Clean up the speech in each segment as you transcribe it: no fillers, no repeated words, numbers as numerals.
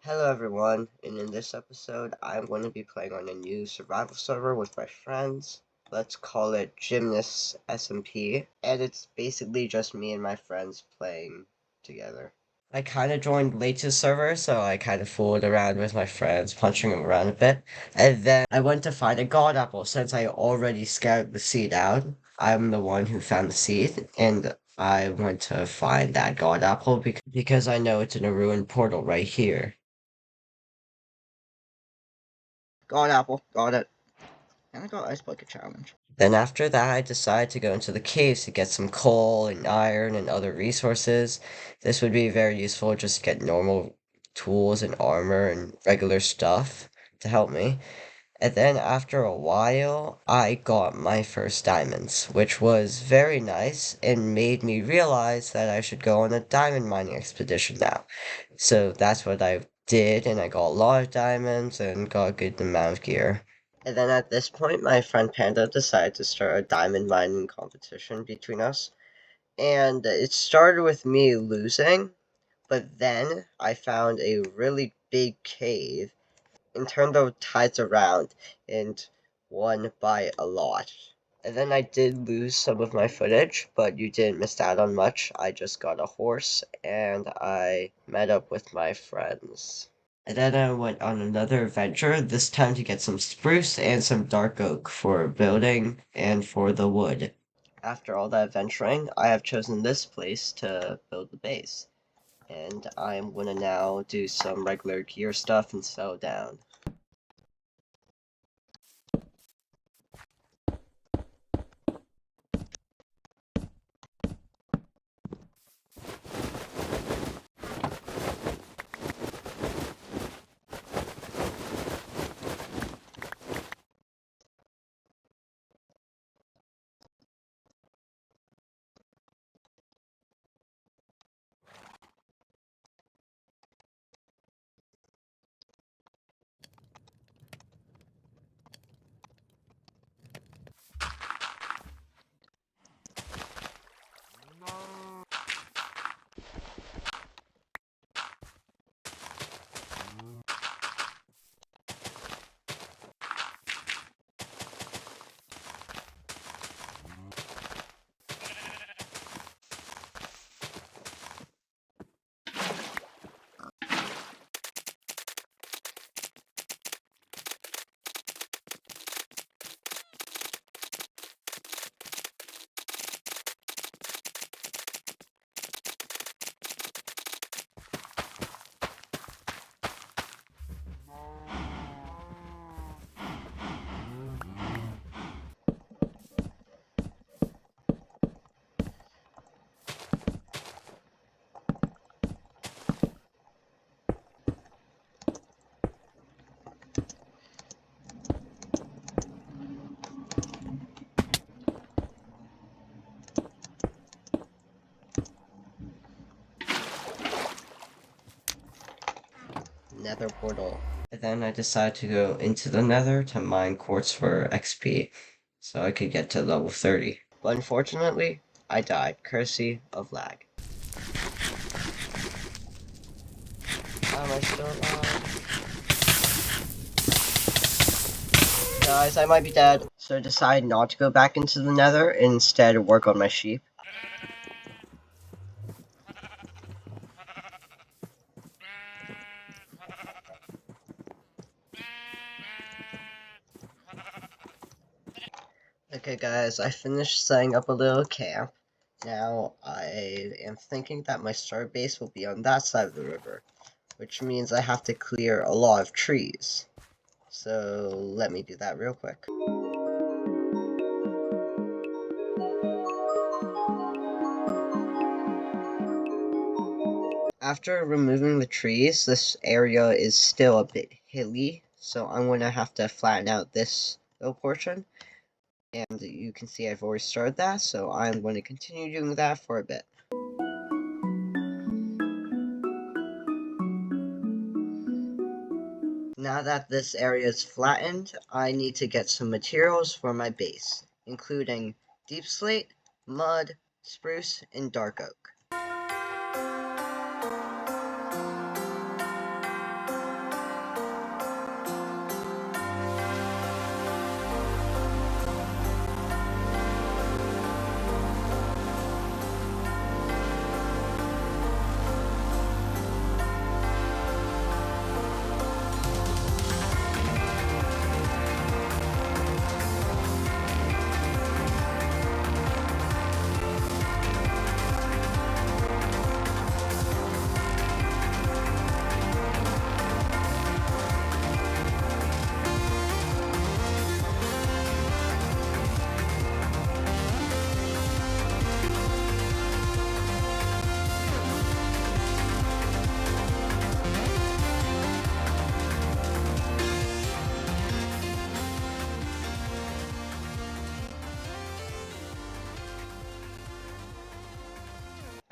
Hello everyone, and in this episode I'm going to be playing on a new survival server with my friends. Let's call it GymnastsSMP, and it's basically just me and my friends playing together. I kind of joined late to the server, so I kind of fooled around with my friends, punching them around a bit, and then I went to find a god apple since I already scouted the seed out. I'm the one who found the seed, and I went to find that god apple because I know it's in a ruined portal right here. Got apple, got it. And I got Ice Bucket Challenge. Then after that, I decided to go into the caves to get some coal and iron and other resources. This would be very useful just to get normal tools and armor and regular stuff to help me. And then after a while, I got my first diamonds, which was very nice and made me realize that I should go on a diamond mining expedition now. So that's what I did, and I got a lot of diamonds and got a good amount of gear. And then at this point, my friend Panda decided to start a diamond mining competition between us. And it started with me losing, but then I found a really big cave and turned the tides around and won by a lot. And then I did lose some of my footage, but you didn't miss out on much. I just got a horse and I met up with my friends. And then I went on another adventure, this time to get some spruce and some dark oak for building and for the wood. After all that adventuring, I have chosen this place to build the base. And I'm gonna now do some regular gear stuff and settle down. Nether portal. And then I decided to go into the nether to mine quartz for XP, so I could get to level 30. But unfortunately, I died, courtesy of lag. Am I still alive? Guys, I might be dead. So I decided not to go back into the nether, and instead work on my sheep. Okay guys, I finished setting up a little camp. Now I am thinking that my start base will be on that side of the river, which means I have to clear a lot of trees. So let me do that real quick. After removing the trees, this area is still a bit hilly, so I'm going to have to flatten out this little portion. And you can see I've already started that, so I'm going to continue doing that for a bit. Now that this area is flattened, I need to get some materials for my base, including deep slate, mud, spruce, and dark oak. And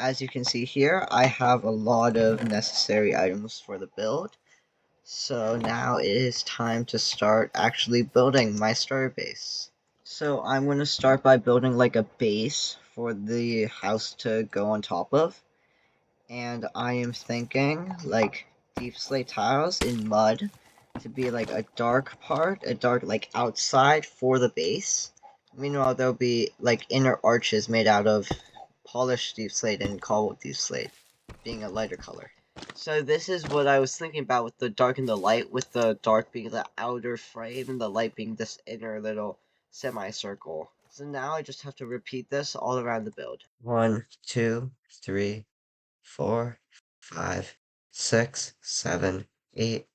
as you can see here, I have a lot of necessary items for the build. So now it is time to start actually building my starter base. So I'm going to start by building like a base for the house to go on top of. And I am thinking like deep slate tiles in mud to be like a dark part, a dark like outside for the base. Meanwhile, there'll be like inner arches made out of polished deep slate and cobbled deep slate, being a lighter color. So this is what I was thinking about with the dark and the light, with the dark being the outer frame and the light being this inner little semicircle. So now I just have to repeat this all around the build. 1, 2, 3, 4, 5, 6, 7, 8,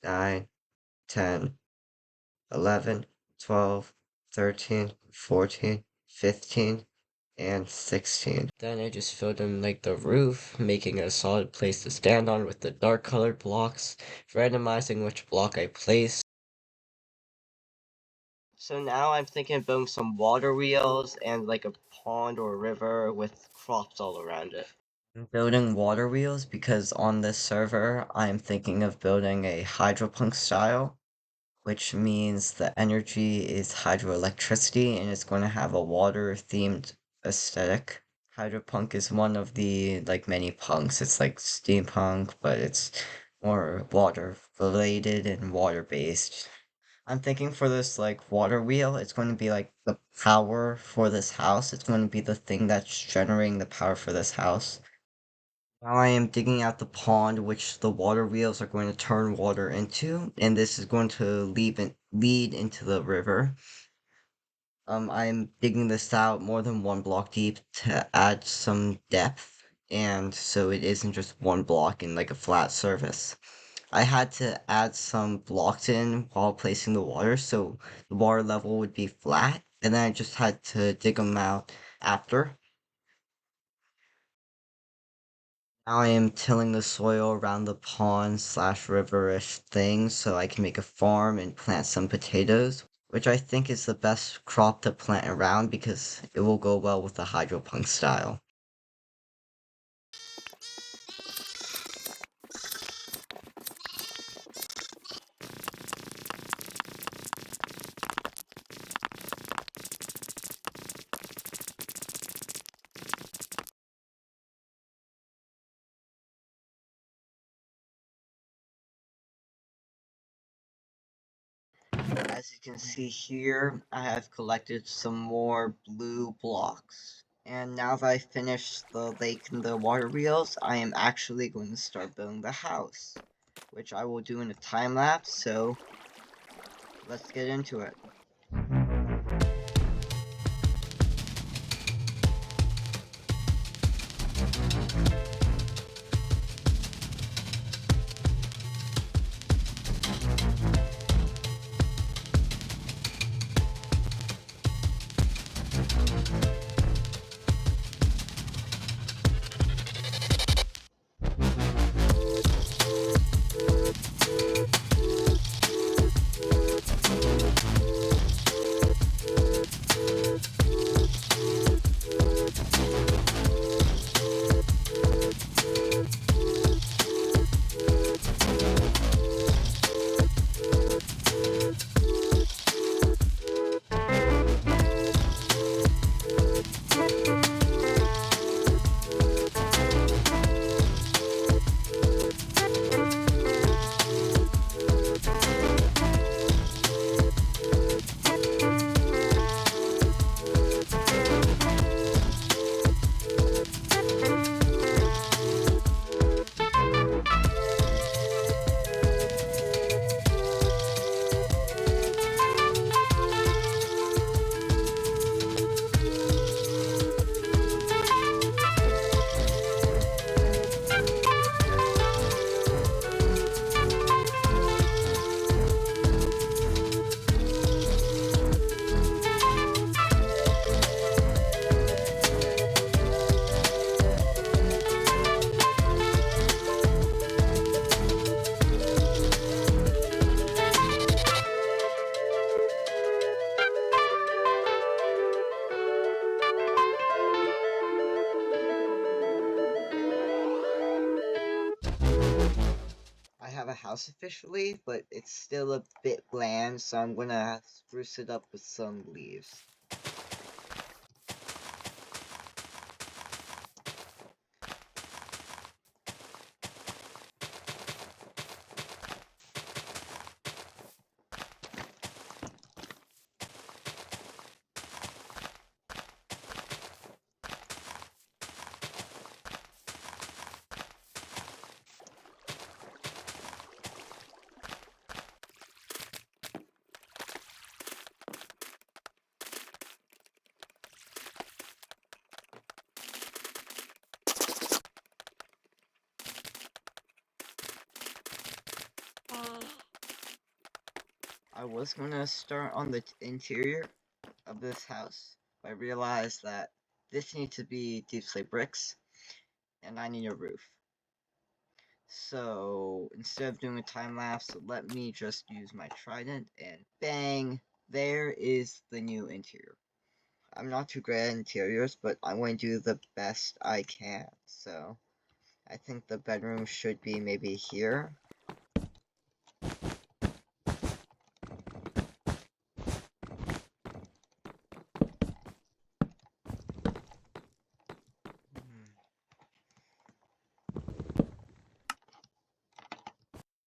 9, 10, 11, 12, 13, 14, 15, and 16. Then I just filled in like the roof, making a solid place to stand on with the dark colored blocks, randomizing which block I place. So now I'm thinking of building some water wheels and like a pond or a river with crops all around it. I'm building water wheels because on this server I'm thinking of building a hydropunk style, which means the energy is hydroelectricity and it's going to have a water themed aesthetic. Hydropunk is one of the like many punks. It's like steampunk, but it's more water related and water based. I'm thinking for this like water wheel, it's going to be like the power for this house. It's going to be the thing that's generating the power for this house. Now I am digging out the pond which the water wheels are going to turn water into, and this is going to lead into the river. I'm digging this out more than one block deep to add some depth, and so it isn't just one block in like a flat surface. I had to add some blocks in while placing the water, so the water level would be flat, and then I just had to dig them out after. Now I am tilling the soil around the pond slash riverish thing so I can make a farm and plant some potatoes, which I think is the best crop to plant around because it will go well with the hydropunk style. As you can see here, I have collected some more blue blocks. And now that I finished the lake and the water wheels, I am actually going to start building the house, which I will do in a time lapse, so let's get into it. house officially, but it's still a bit bland, so I'm gonna spruce it up with some leaves. I was gonna start on the interior of this house, but I realized that this needs to be deep slate bricks, and I need a roof. So instead of doing a time lapse, let me just use my trident, and bang! There is the new interior. I'm not too great at interiors, but I want to do the best I can. So I think the bedroom should be maybe here.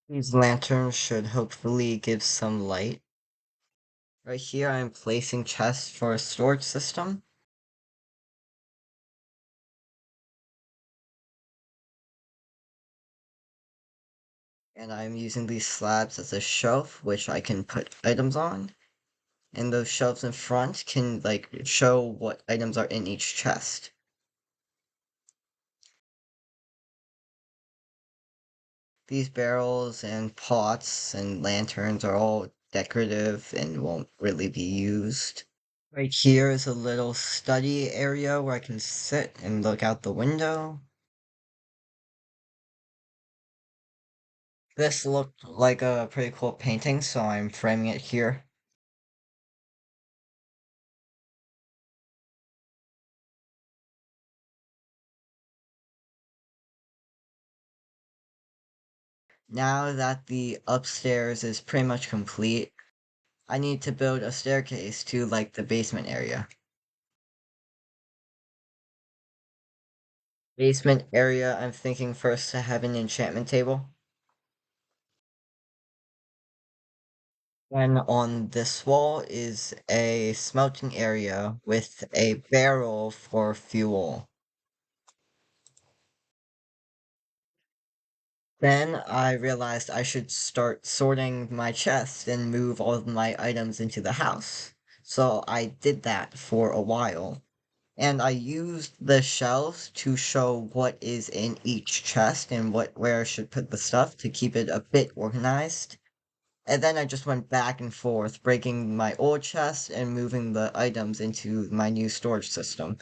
These lanterns should hopefully give some light. Right here I'm placing chests for a storage system. And I'm using these slabs as a shelf, which I can put items on. And those shelves in front can, like, show what items are in each chest. These barrels and pots and lanterns are all decorative and won't really be used. Right here is a little study area where I can sit and look out the window. This looked like a pretty cool painting, so I'm framing it here. Now that the upstairs is pretty much complete, I need to build a staircase to, like, the basement area. Basement area, I'm thinking first to have an enchantment table. Then on this wall is a smelting area with a barrel for fuel. Then I realized I should start sorting my chest and move all of my items into the house. So I did that for a while. And I used the shelves to show what is in each chest and where I should put the stuff to keep it a bit organized. And then I just went back and forth, breaking my old chest and moving the items into my new storage system.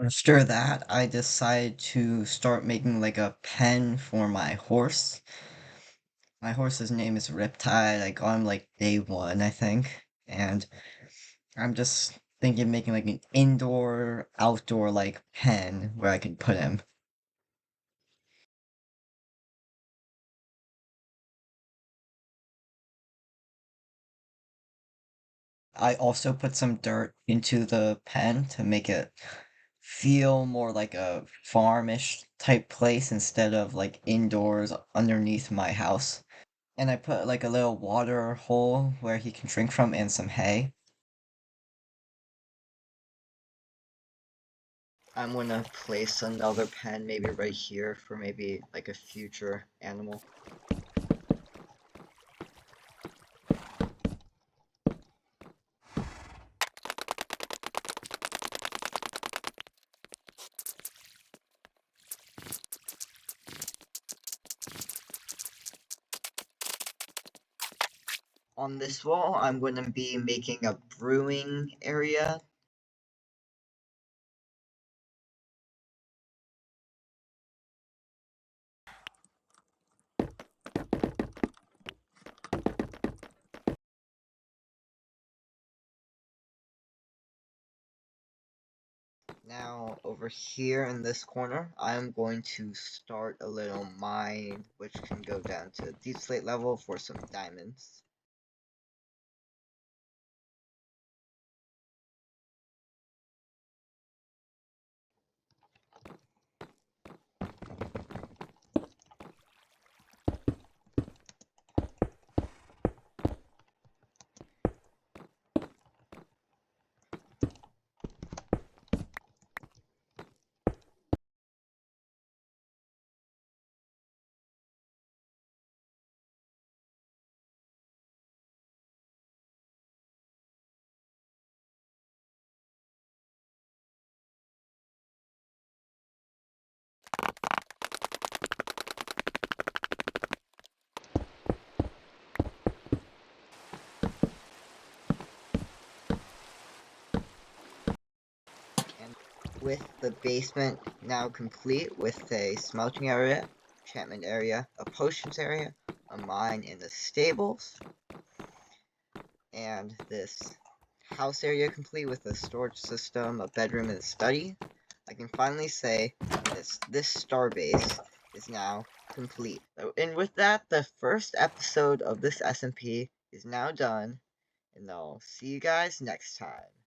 After that, I decided to start making like a pen for my horse. My horse's name is Riptide. I got him like day one, I think. And I'm just thinking of making like an indoor, outdoor like pen where I can put him. I also put some dirt into the pen to make it feel more like a farmish type place instead of like indoors underneath my house. And I put like a little water hole where he can drink from and some hay. I'm gonna place another pen maybe right here for maybe like a future animal. On this wall, I'm going to be making a brewing area. Now, over here in this corner, I'm going to start a little mine, which can go down to deep slate level for some diamonds. And with the basement now complete with a smelting area, enchantment area, a potions area, a mine in the stables, and this house area complete with a storage system, a bedroom, and a study, I can finally say this star base is now complete. And with that, the first episode of this SMP is now done, and I'll see you guys next time.